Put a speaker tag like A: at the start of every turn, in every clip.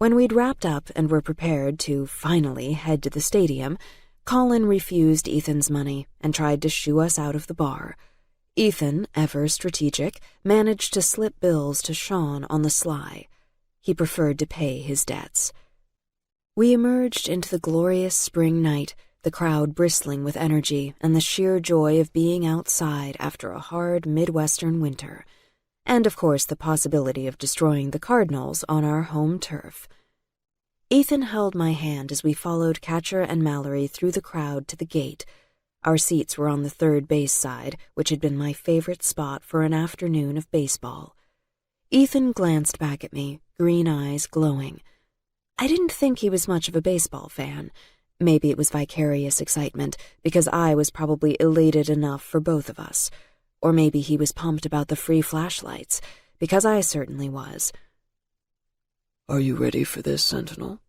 A: When we'd wrapped up and were prepared to finally head to the stadium, Colin refused Ethan's money and tried to shoo us out of the bar. Ethan, ever strategic, managed to slip bills to Sean on the sly. He preferred to pay his debts. We emerged into the glorious spring night, the crowd bristling with energy and the sheer joy of being outside after a hard Midwestern winter, and of course the possibility of destroying the Cardinals on our home turf. Ethan held my hand as we followed Catcher and Mallory through the crowd to the gate. Our seats were on the third base side, which had been my favorite spot for an afternoon of baseball. Ethan glanced back at me, green eyes glowing. I didn't think he was much of a baseball fan. Maybe it was vicarious excitement, because I was probably elated enough for both of us. Or maybe he was pumped about the free flashlights, because I certainly was.
B: "Are you ready for this, Sentinel?"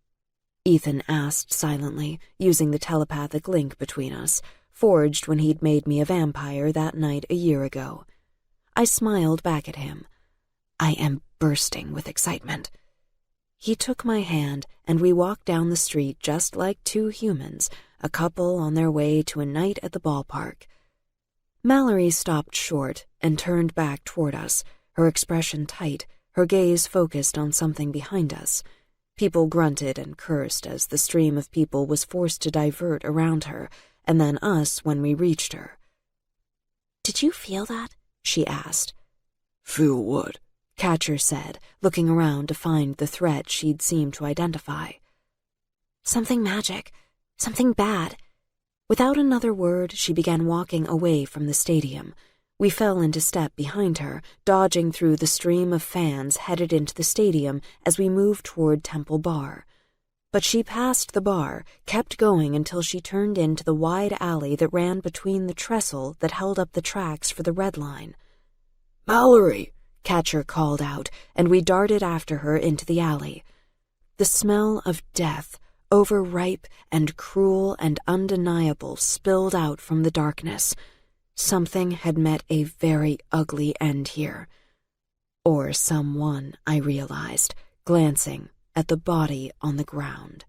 A: Ethan asked silently, using the telepathic link between us, forged when he'd made me a vampire that night a year ago. I smiled back at him. I am bursting with excitement. He took my hand, and we walked down the street just like two humans, a couple on their way to a night at the ballpark. Mallory stopped short and turned back toward us, her expression tight, her gaze focused on something behind us. People grunted and cursed as the stream of people was forced to divert around her, and then us when we reached her. "Did you feel that?" she asked.
B: "Feel what?"
A: Catcher said, looking around to find the threat she'd seemed to identify. "Something magic. Something bad." Without another word, she began walking away from the stadium. We fell into step behind her, dodging through the stream of fans headed into the stadium as we moved toward Temple Bar. But she passed the bar, kept going until she turned into the wide alley that ran between the trestle that held up the tracks for the red line.
B: "Mallory!"
A: Catcher called out, and we darted after her into the alley. The smell of death, overripe and cruel and undeniable, spilled out from the darkness. Something had met a very ugly end here. Or someone, I realized, glancing at the body on the ground.